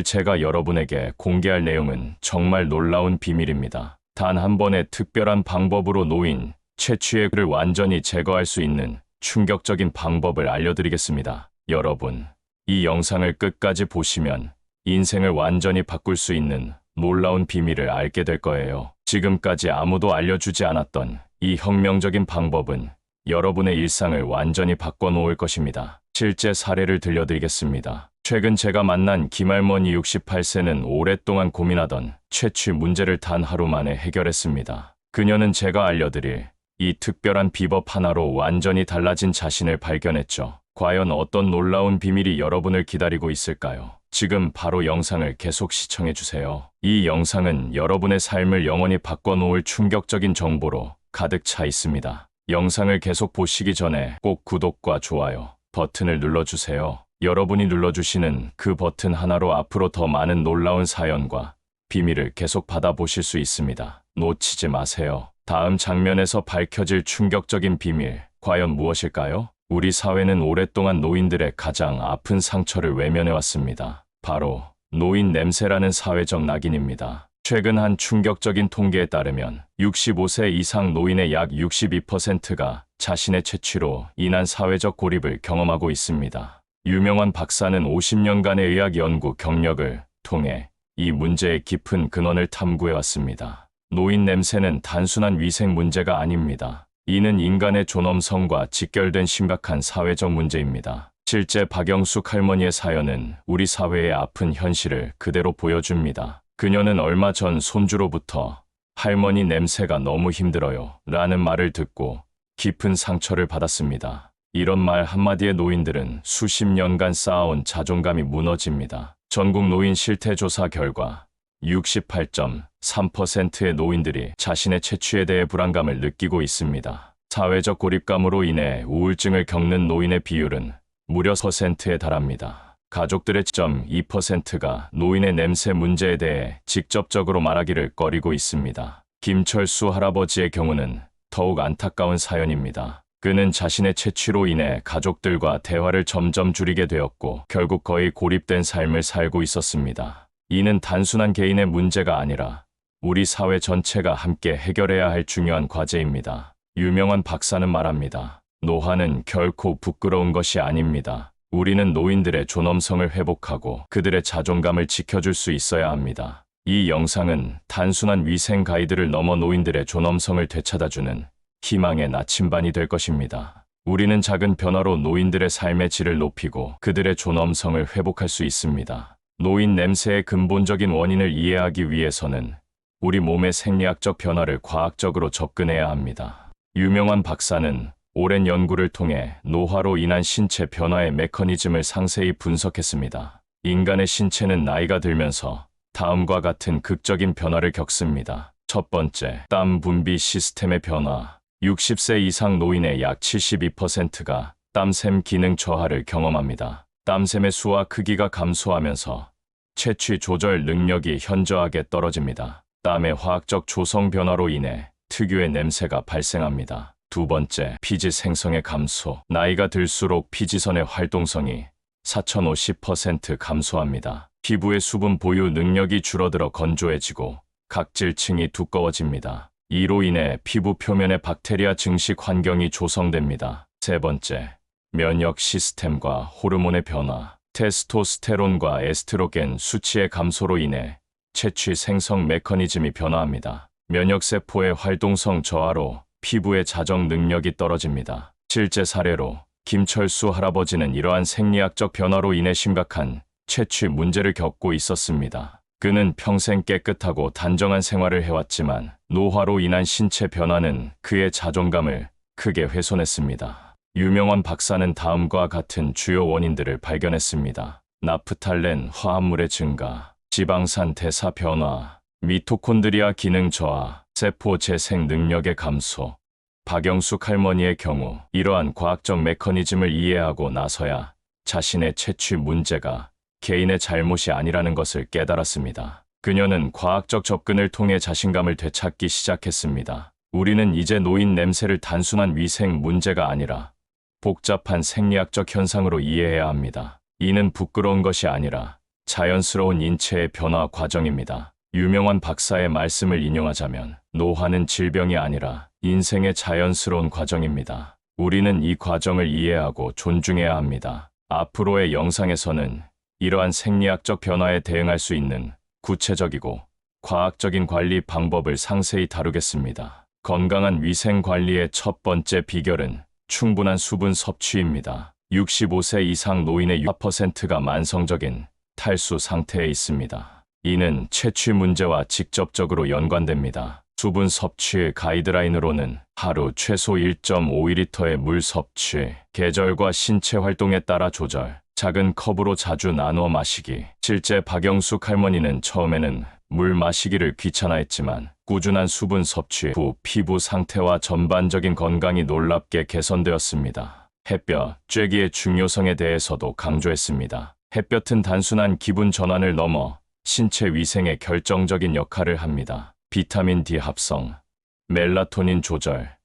오늘 제가 여러분에게 공개할 내용은 정말 놀라운 비밀입니다. 단 한 번의 특별한 방법으로 노인 채취의 를 완전히 제거할 수 있는 충격적인 방법을 알려드리겠습니다. 여러분, 이 영상을 끝까지 보시면 인생을 완전히 바꿀 수 있는 놀라운 비밀을 알게 될 거예요. 지금까지 아무도 알려주지 않았던 이 혁명적인 방법은 여러분의 일상을 완전히 바꿔놓을 것입니다. 실제 사례를 들려드리겠습니다. 최근 제가 만난 김할머니 68세는 오랫동안 고민하던 채취 문제를 단 하루 만에 해결했습니다. 그녀는 제가 알려드릴 이 특별한 비법 하나로 완전히 달라진 자신을 발견했죠. 과연 어떤 놀라운 비밀이 여러분을 기다리고 있을까요? 지금 바로 영상을 계속 시청해주세요. 이 영상은 여러분의 삶을 영원히 바꿔놓을 충격적인 정보로 가득 차 있습니다. 영상을 계속 보시기 전에 꼭 구독과 좋아요 버튼을 눌러주세요. 여러분이 눌러주시는 그 버튼 하나로 앞으로 더 많은 놀라운 사연과 비밀을 계속 받아보실 수 있습니다. 놓치지 마세요. 다음 장면에서 밝혀질 충격적인 비밀, 과연 무엇일까요? 우리 사회는 오랫동안 노인들의 가장 아픈 상처를 외면해왔습니다. 바로 노인 냄새라는 사회적 낙인입니다. 최근 한 충격적인 통계에 따르면 65세 이상 노인의 약 62%가 자신의 채취로 인한 사회적 고립을 경험하고 있습니다. 유명한 박사는 50년간의 의학 연구 경력을 통해 이 문제의 깊은 근원을 탐구해왔습니다. 노인 냄새는 단순한 위생 문제가 아닙니다. 이는 인간의 존엄성과 직결된 심각한 사회적 문제입니다. 실제 박영숙 할머니의 사연은 우리 사회의 아픈 현실을 그대로 보여줍니다. 그녀는 얼마 전 손주로부터 할머니 냄새가 너무 힘들어요 라는 말을 듣고 깊은 상처를 받았습니다. 이런 말 한마디에 노인들은 수십 년간 쌓아온 자존감이 무너집니다. 전국 노인 실태조사 결과 68.3%의 노인들이 자신의 채취에 대해 불안감을 느끼고 있습니다. 사회적 고립감으로 인해 우울증을 겪는 노인의 비율은 무려 10%에 달합니다. 가족들의 2%가 노인의 냄새 문제에 대해 직접적으로 말하기를 꺼리고 있습니다. 김철수 할아버지의 경우는 더욱 안타까운 사연입니다. 그는 자신의 채취로 인해 가족들과 대화를 점점 줄이게 되었고 결국 거의 고립된 삶을 살고 있었습니다. 이는 단순한 개인의 문제가 아니라 우리 사회 전체가 함께 해결해야 할 중요한 과제입니다. 유명한 박사는 말합니다. 노화는 결코 부끄러운 것이 아닙니다. 우리는 노인들의 존엄성을 회복하고 그들의 자존감을 지켜줄 수 있어야 합니다. 이 영상은 단순한 위생 가이드를 넘어 노인들의 존엄성을 되찾아주는 희망의 나침반이 될 것입니다. 우리는 작은 변화로 노인들의 삶의 질을 높이고 그들의 존엄성을 회복할 수 있습니다. 노인 냄새의 근본적인 원인을 이해하기 위해서는 우리 몸의 생리학적 변화를 과학적으로 접근해야 합니다. 유명한 박사는 오랜 연구를 통해 노화로 인한 신체 변화의 메커니즘을 상세히 분석했습니다. 인간의 신체는 나이가 들면서 다음과 같은 극적인 변화를 겪습니다. 첫 번째, 땀 분비 시스템의 변화. 60세 이상 노인의 약 72%가 땀샘 기능 저하를 경험합니다. 땀샘의 수와 크기가 감소하면서 채취 조절 능력이 현저하게 떨어집니다. 땀의 화학적 조성 변화로 인해 특유의 냄새가 발생합니다. 두 번째, 피지 생성의 감소. 나이가 들수록 피지선의 활동성이 4050% 감소합니다. 피부의 수분 보유 능력이 줄어들어 건조해지고 각질층이 두꺼워집니다. 이로 인해 피부 표면의 박테리아 증식 환경이 조성됩니다. 세 번째, 면역 시스템과 호르몬의 변화. 테스토스테론과 에스트로겐 수치의 감소로 인해 채취 생성 메커니즘이 변화합니다. 면역세포의 활동성 저하로 피부의 자정 능력이 떨어집니다. 실제 사례로 김철수 할아버지는 이러한 생리학적 변화로 인해 심각한 채취 문제를 겪고 있었습니다. 그는 평생 깨끗하고 단정한 생활을 해왔지만 노화로 인한 신체 변화는 그의 자존감을 크게 훼손했습니다. 유명한 박사는 다음과 같은 주요 원인들을 발견했습니다. 나프탈렌 화합물의 증가, 지방산 대사 변화, 미토콘드리아 기능 저하, 세포 재생 능력의 감소. 박영숙 할머니의 경우 이러한 과학적 메커니즘을 이해하고 나서야 자신의 채취 문제가 개인의 잘못이 아니라는 것을 깨달았습니다. 그녀는 과학적 접근을 통해 자신감을 되찾기 시작했습니다. 우리는 이제 노인 냄새를 단순한 위생 문제가 아니라 복잡한 생리학적 현상으로 이해해야 합니다. 이는 부끄러운 것이 아니라 자연스러운 인체의 변화 과정입니다. 유명한 박사의 말씀을 인용하자면 노화는 질병이 아니라 인생의 자연스러운 과정입니다. 우리는 이 과정을 이해하고 존중해야 합니다. 앞으로의 영상에서는 이러한 생리학적 변화에 대응할 수 있는 구체적이고 과학적인 관리 방법을 상세히 다루겠습니다. 건강한 위생 관리의 첫 번째 비결은 충분한 수분 섭취입니다. 65세 이상 노인의 6%가 만성적인 탈수 상태에 있습니다. 이는 채취 문제와 직접적으로 연관됩니다. 수분 섭취의 가이드라인으로는 하루 최소 1.5리터의 물 섭취, 계절과 신체 활동에 따라 조절, 작은 컵으로 자주 나누어 마시기. 실제 박영숙 할머니는 처음에는 물 마시기를 귀찮아했지만 꾸준한 수분 섭취 후 피부 상태와 전반적인 건강이 놀랍게 개선되었습니다. 햇볕, 쬐기의 중요성에 대해서도 강조했습니다. 햇볕은 단순한 기분 전환을 넘어 신체 위생에 결정적인 역할을 합니다. 비타민 D 합성, 멜라토닌 조절,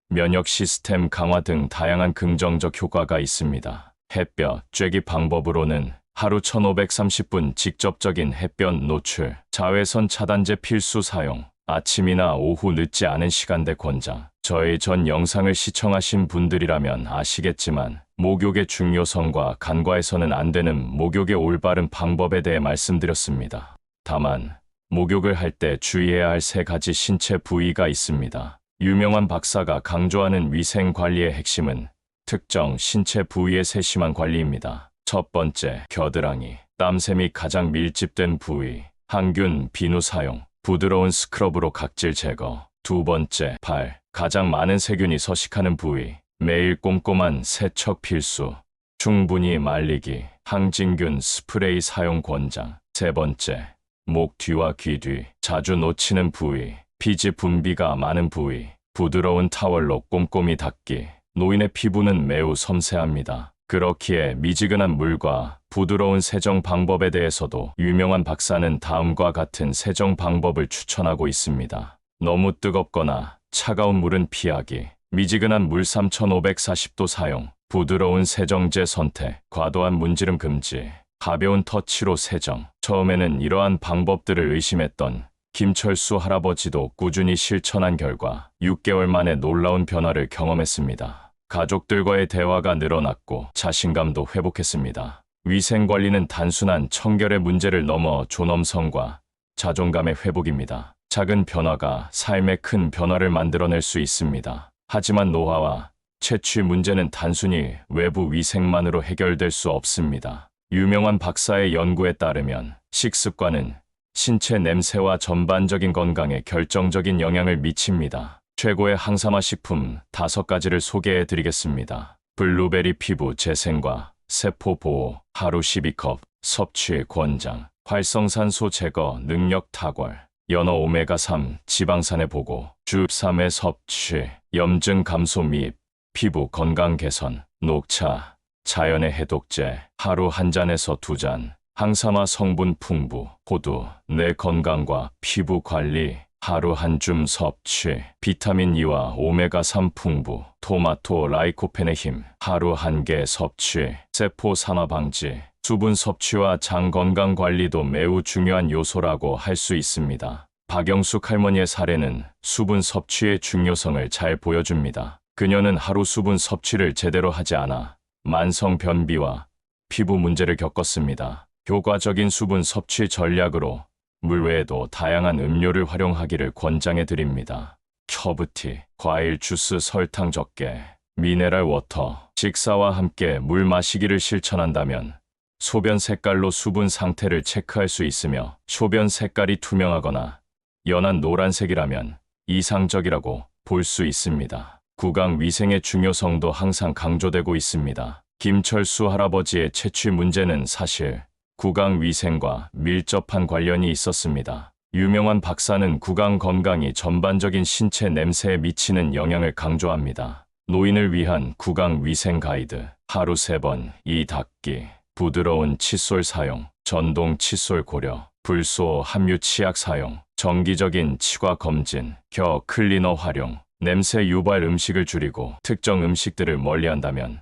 면역 시스템 강화 등 다양한 긍정적 효과가 있습니다. 햇볕, 쬐기 방법으로는 하루 1530분 직접적인 햇볕 노출, 자외선 차단제 필수 사용, 아침이나 오후 늦지 않은 시간대 권장. 저의 전 영상을 시청하신 분들이라면 아시겠지만 목욕의 중요성과 간과해서는 안 되는 목욕의 올바른 방법에 대해 말씀드렸습니다. 다만 목욕을 할 때 주의해야 할 3가지 신체 부위가 있습니다. 유명한 박사가 강조하는 위생 관리의 핵심은 특정 신체 부위의 세심한 관리입니다. 첫 번째, 겨드랑이, 땀샘이 가장 밀집된 부위, 항균, 비누 사용, 부드러운 스크럽으로 각질 제거. 두 번째, 발, 가장 많은 세균이 서식하는 부위, 매일 꼼꼼한 세척 필수, 충분히 말리기, 항진균 스프레이 사용 권장. 세 번째, 목 뒤와 귀 뒤, 자주 놓치는 부위, 피지 분비가 많은 부위, 부드러운 타월로 꼼꼼히 닦기. 노인의 피부는 매우 섬세합니다. 그렇기에 미지근한 물과 부드러운 세정 방법에 대해서도 유명한 박사는 다음과 같은 세정 방법을 추천하고 있습니다. 너무 뜨겁거나 차가운 물은 피하기, 미지근한 물 3540도 사용, 부드러운 세정제 선택, 과도한 문지름 금지, 가벼운 터치로 세정. 처음에는 이러한 방법들을 의심했던 김철수 할아버지도 꾸준히 실천한 결과 6개월 만에 놀라운 변화를 경험했습니다. 가족들과의 대화가 늘어났고 자신감도 회복했습니다. 위생관리는 단순한 청결의 문제를 넘어 존엄성과 자존감의 회복입니다. 작은 변화가 삶에 큰 변화를 만들어낼 수 있습니다. 하지만 노화와 채취 문제는 단순히 외부 위생만으로 해결될 수 없습니다. 유명한 박사의 연구에 따르면 식습관은 신체 냄새와 전반적인 건강에 결정적인 영향을 미칩니다. 최고의 항산화 식품 5가지를 소개해 드리겠습니다. 블루베리 피부 재생과 세포 보호, 하루 12컵, 섭취 권장, 활성산소 제거, 능력 탁월, 연어 오메가3, 지방산의 보고, 주 3회 섭취, 염증 감소 및 피부 건강 개선, 녹차, 자연의 해독제, 하루 1잔에서 2잔, 항산화 성분 풍부, 호두, 뇌 건강과 피부 관리, 하루 1줌 섭취, 비타민 E와 오메가3 풍부, 토마토 라이코펜의 힘, 하루 1개 섭취, 세포 산화 방지, 수분 섭취와 장 건강 관리도 매우 중요한 요소라고 할 수 있습니다. 박영숙 할머니의 사례는 수분 섭취의 중요성을 잘 보여줍니다. 그녀는 하루 수분 섭취를 제대로 하지 않아 만성 변비와 피부 문제를 겪었습니다. 효과적인 수분 섭취 전략으로 물 외에도 다양한 음료를 활용하기를 권장해 드립니다. 허브티, 과일 주스 설탕 적게, 미네랄 워터, 식사와 함께 물 마시기를 실천한다면 소변 색깔로 수분 상태를 체크할 수 있으며 소변 색깔이 투명하거나 연한 노란색이라면 이상적이라고 볼 수 있습니다. 구강 위생의 중요성도 항상 강조되고 있습니다. 김철수 할아버지의 채취 문제는 사실 구강 위생과 밀접한 관련이 있었습니다. 유명한 박사는 구강 건강이 전반적인 신체 냄새에 미치는 영향을 강조합니다. 노인을 위한 구강 위생 가이드, 하루 3번 이 닦기, 부드러운 칫솔 사용, 전동 칫솔 고려, 불소 함유 치약 사용, 정기적인 치과 검진, 겨 클리너 활용, 냄새 유발 음식을 줄이고 특정 음식들을 멀리한다면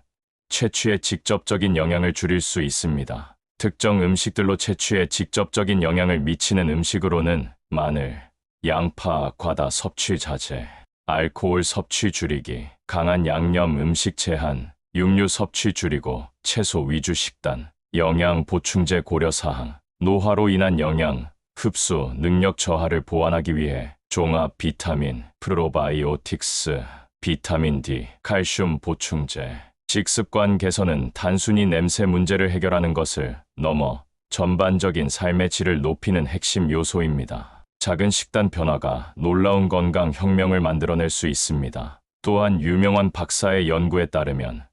채취에 직접적인 영향을 줄일 수 있습니다. 특정 음식들로 채취에 직접적인 영향을 미치는 음식으로는 마늘, 양파, 과다 섭취 자제, 알코올 섭취 줄이기, 강한 양념 음식 제한, 육류 섭취 줄이고 채소 위주 식단, 영양 보충제 고려사항, 노화로 인한 영양, 흡수, 능력 저하를 보완하기 위해 종합 비타민, 프로바이오틱스, 비타민 D, 칼슘 보충제, 식습관 개선은 단순히 냄새 문제를 해결하는 것을 넘어 전반적인 삶의 질을 높이는 핵심 요소입니다. 작은 식단 변화가 놀라운 건강 혁명을 만들어낼 수 있습니다. 또한 유명한 박사의 연구에 따르면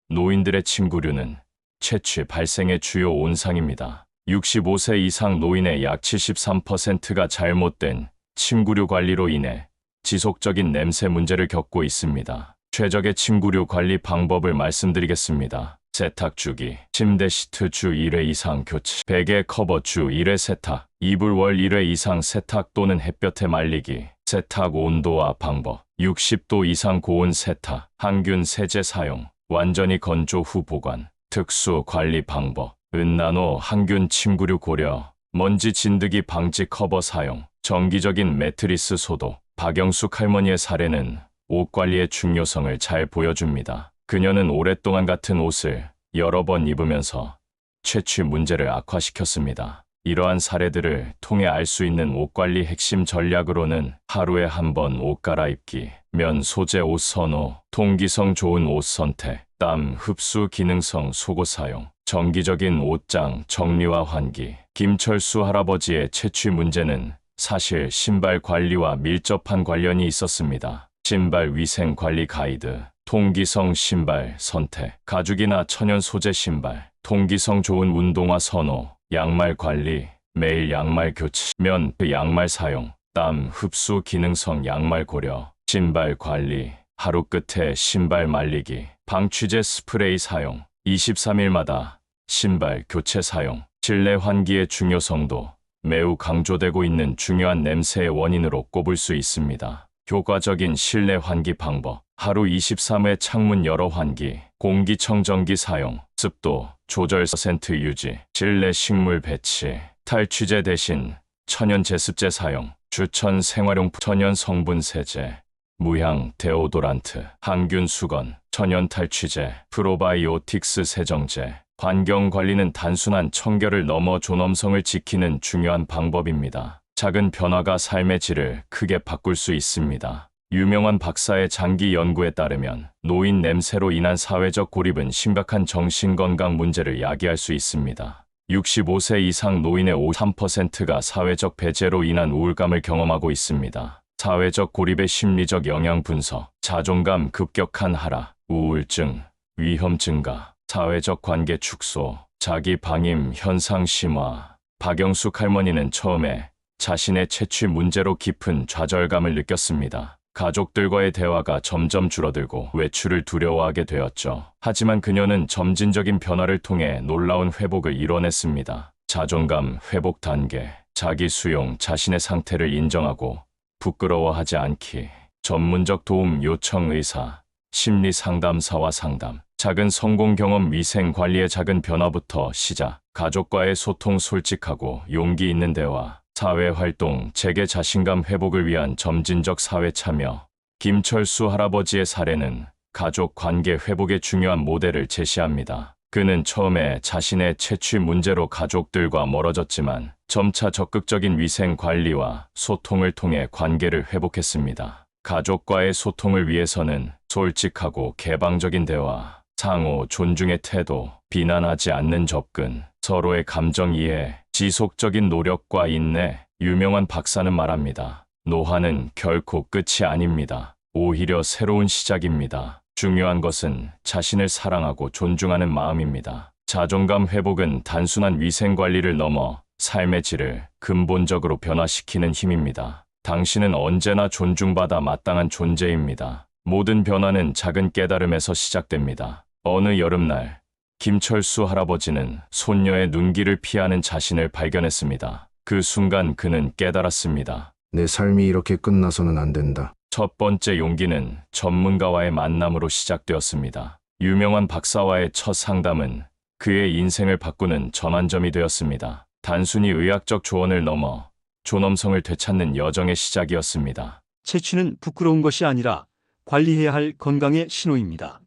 노인들의 침구류는 채취 발생의 주요 온상입니다. 65세 이상 노인의 약 73%가 잘못된 침구류 관리로 인해 지속적인 냄새 문제를 겪고 있습니다. 최적의 침구류 관리 방법을 말씀드리겠습니다. 세탁 주기, 침대 시트 주 1회 이상 교체, 베개 커버 주 1회 세탁, 이불 월 1회 이상 세탁 또는 햇볕에 말리기, 세탁 온도와 방법, 60도 이상 고온 세탁, 항균 세제 사용, 완전히 건조 후 보관, 특수 관리 방법, 은나노 항균 침구류 고려, 먼지 진드기 방지 커버 사용, 정기적인 매트리스 소독. 박영숙 할머니의 사례는 옷 관리의 중요성을 잘 보여줍니다. 그녀는 오랫동안 같은 옷을 여러 번 입으면서 채취 문제를 악화시켰습니다. 이러한 사례들을 통해 알 수 있는 옷 관리 핵심 전략으로는 하루에 한 번 옷 갈아입기, 면 소재 옷 선호, 통기성 좋은 옷 선택, 땀 흡수 기능성 속옷 사용, 정기적인 옷장 정리와 환기. 김철수 할아버지의 채취 문제는 사실 신발 관리와 밀접한 관련이 있었습니다. 신발 위생 관리 가이드, 통기성 신발 선택, 가죽이나 천연 소재 신발, 통기성 좋은 운동화 선호, 양말 관리, 매일 양말 교체, 면 양말 사용, 땀 흡수 기능성 양말 고려, 신발 관리, 하루 끝에 신발 말리기, 방취제 스프레이 사용, 23일마다 신발 교체 사용, 실내 환기의 중요성도 매우 강조되고 있는 중요한 냄새의 원인으로 꼽을 수 있습니다. 효과적인 실내 환기 방법, 하루 23회 창문 열어 환기, 공기청정기 사용, 습도 조절 % 유지, 실내 식물 배치, 탈취제 대신 천연 제습제 사용, 주천 생활용품 천연 성분 세제, 무향 데오도란트, 항균 수건, 천연 탈취제, 프로바이오틱스 세정제. 환경 관리는 단순한 청결을 넘어 존엄성을 지키는 중요한 방법입니다. 작은 변화가 삶의 질을 크게 바꿀 수 있습니다. 유명한 박사의 장기 연구에 따르면 노인 냄새로 인한 사회적 고립은 심각한 정신건강 문제를 야기할 수 있습니다. 65세 이상 노인의 53%가 사회적 배제로 인한 우울감을 경험하고 있습니다. 사회적 고립의 심리적 영향 분석, 자존감 급격한 하락, 우울증, 위험 증가, 사회적 관계 축소, 자기 방임 현상 심화. 박영숙 할머니는 처음에 자신의 채취 문제로 깊은 좌절감을 느꼈습니다. 가족들과의 대화가 점점 줄어들고 외출을 두려워하게 되었죠. 하지만 그녀는 점진적인 변화를 통해 놀라운 회복을 이뤄냈습니다. 자존감 회복 단계, 자기 수용, 자신의 상태를 인정하고 부끄러워하지 않기, 전문적 도움 요청 의사, 심리 상담사와 상담, 작은 성공 경험 위생 관리의 작은 변화부터 시작, 가족과의 소통 솔직하고 용기 있는 대화, 사회 활동, 재계 자신감 회복을 위한 점진적 사회 참여. 김철수 할아버지의 사례는 가족 관계 회복의 중요한 모델을 제시합니다. 그는 처음에 자신의 채취 문제로 가족들과 멀어졌지만 점차 적극적인 위생 관리와 소통을 통해 관계를 회복했습니다. 가족과의 소통을 위해서는 솔직하고 개방적인 대화, 상호 존중의 태도, 비난하지 않는 접근, 서로의 감정 이해, 지속적인 노력과 인내. 유명한 박사는 말합니다. 노화는 결코 끝이 아닙니다. 오히려 새로운 시작입니다. 중요한 것은 자신을 사랑하고 존중하는 마음입니다. 자존감 회복은 단순한 위생 관리를 넘어 삶의 질을 근본적으로 변화시키는 힘입니다. 당신은 언제나 존중받아 마땅한 존재입니다. 모든 변화는 작은 깨달음에서 시작됩니다. 어느 여름날, 김철수 할아버지는 손녀의 눈길을 피하는 자신을 발견했습니다. 그 순간 그는 깨달았습니다. 내 삶이 이렇게 끝나서는 안 된다. 첫 번째 용기는 전문가와의 만남으로 시작되었습니다. 유명한 박사와의 첫 상담은 그의 인생을 바꾸는 전환점이 되었습니다. 단순히 의학적 조언을 넘어 존엄성을 되찾는 여정의 시작이었습니다. 채취는 부끄러운 것이 아니라 관리해야 할 건강의 신호입니다.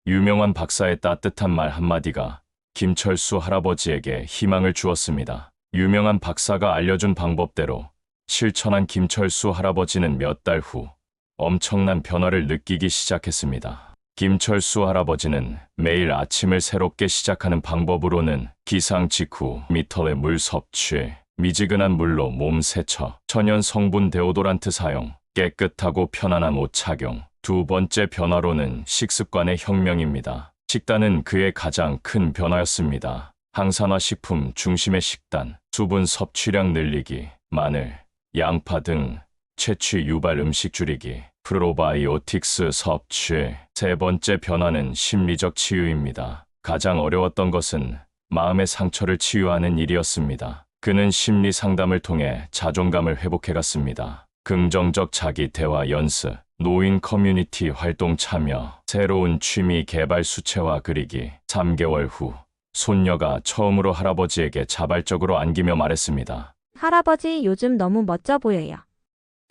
유명한 박사의 따뜻한 말 한마디가 김철수 할아버지에게 희망을 주었습니다. 유명한 박사가 알려준 방법대로 실천한 김철수 할아버지는 몇 달 후 엄청난 변화를 느끼기 시작했습니다. 김철수 할아버지는 매일 아침을 새롭게 시작하는 방법으로는 기상 직후 미터의 물 섭취, 미지근한 물로 몸 세척, 천연 성분 데오도란트 사용, 깨끗하고 편안한 옷 착용. 두 번째 변화로는 식습관의 혁명입니다. 식단은 그의 가장 큰 변화였습니다. 항산화 식품 중심의 식단, 수분 섭취량 늘리기, 마늘, 양파 등 채취 유발 음식 줄이기, 프로바이오틱스 섭취. 세 번째 변화는 심리적 치유입니다. 가장 어려웠던 것은 마음의 상처를 치유하는 일이었습니다. 그는 심리 상담을 통해 자존감을 회복해갔습니다. 긍정적 자기 대화 연습, 노인 커뮤니티 활동 참여, 새로운 취미 개발 수채화 그리기. 3개월 후 손녀가 처음으로 할아버지에게 자발적으로 안기며 말했습니다. 할아버지 요즘 너무 멋져 보여요.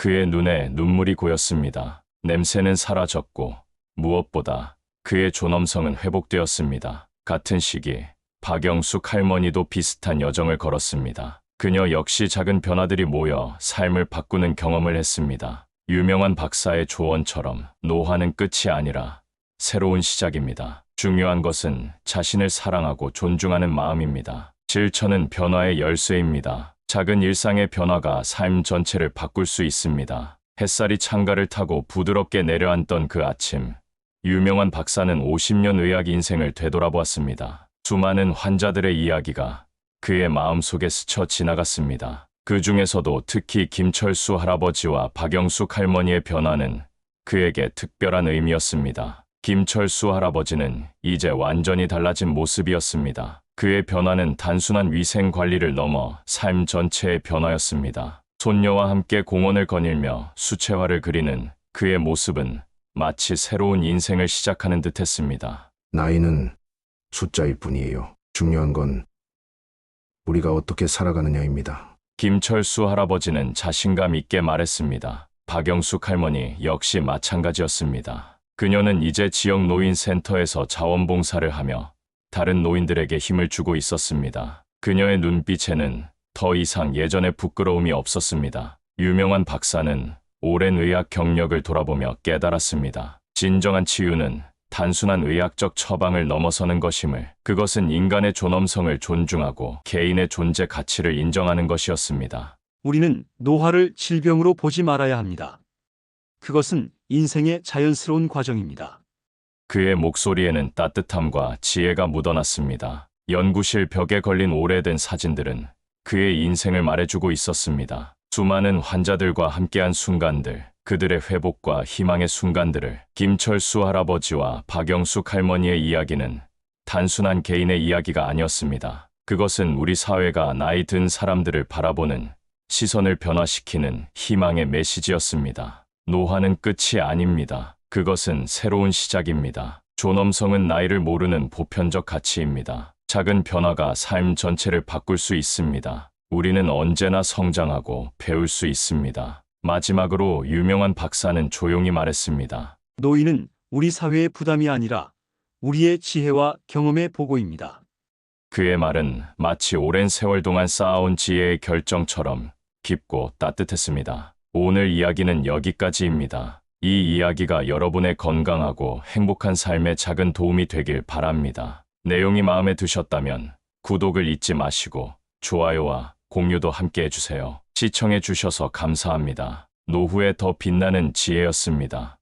그의 눈에 눈물이 고였습니다. 냄새는 사라졌고 무엇보다 그의 존엄성은 회복되었습니다. 같은 시기 박영숙 할머니도 비슷한 여정을 걸었습니다. 그녀 역시 작은 변화들이 모여 삶을 바꾸는 경험을 했습니다. 유명한 박사의 조언처럼 노화는 끝이 아니라 새로운 시작입니다. 중요한 것은 자신을 사랑하고 존중하는 마음입니다. 실천은 변화의 열쇠입니다. 작은 일상의 변화가 삶 전체를 바꿀 수 있습니다. 햇살이 창가를 타고 부드럽게 내려앉던 그 아침, 유명한 박사는 50년 의학 인생을 되돌아보았습니다. 수많은 환자들의 이야기가 그의 마음속에 스쳐 지나갔습니다. 그 중에서도 특히 김철수 할아버지와 박영숙 할머니의 변화는 그에게 특별한 의미였습니다. 김철수 할아버지는 이제 완전히 달라진 모습이었습니다. 그의 변화는 단순한 위생 관리를 넘어 삶 전체의 변화였습니다. 손녀와 함께 공원을 거닐며 수채화를 그리는 그의 모습은 마치 새로운 인생을 시작하는 듯했습니다. 나이는 숫자일 뿐이에요. 중요한 건 우리가 어떻게 살아가느냐입니다. 김철수 할아버지는 자신감 있게 말했습니다. 박영숙 할머니 역시 마찬가지였습니다. 그녀는 이제 지역 노인센터에서 자원봉사를 하며 다른 노인들에게 힘을 주고 있었습니다. 그녀의 눈빛에는 더 이상 예전의 부끄러움이 없었습니다. 유명한 박사는 오랜 의학 경력을 돌아보며 깨달았습니다. 진정한 치유는 단순한 의학적 처방을 넘어서는 것임을, 그것은 인간의 존엄성을 존중하고 개인의 존재 가치를 인정하는 것이었습니다. 우리는 노화를 질병으로 보지 말아야 합니다. 그것은 인생의 자연스러운 과정입니다. 그의 목소리에는 따뜻함과 지혜가 묻어났습니다. 연구실 벽에 걸린 오래된 사진들은 그의 인생을 말해주고 있었습니다. 수많은 환자들과 함께한 순간들, 그들의 회복과 희망의 순간들을. 김철수 할아버지와 박영숙 할머니의 이야기는 단순한 개인의 이야기가 아니었습니다. 그것은 우리 사회가 나이 든 사람들을 바라보는 시선을 변화시키는 희망의 메시지였습니다. 노화는 끝이 아닙니다. 그것은 새로운 시작입니다. 존엄성은 나이를 모르는 보편적 가치입니다. 작은 변화가 삶 전체를 바꿀 수 있습니다. 우리는 언제나 성장하고 배울 수 있습니다. 마지막으로 유명한 박사는 조용히 말했습니다. 노인은 우리 사회의 부담이 아니라 우리의 지혜와 경험의 보고입니다. 그의 말은 마치 오랜 세월 동안 쌓아온 지혜의 결정처럼 깊고 따뜻했습니다. 오늘 이야기는 여기까지입니다. 이 이야기가 여러분의 건강하고 행복한 삶에 작은 도움이 되길 바랍니다. 내용이 마음에 드셨다면 구독을 잊지 마시고 좋아요와 공유도 함께 해주세요. 시청해 주셔서 감사합니다. 노후에 더 빛나는 지혜였습니다.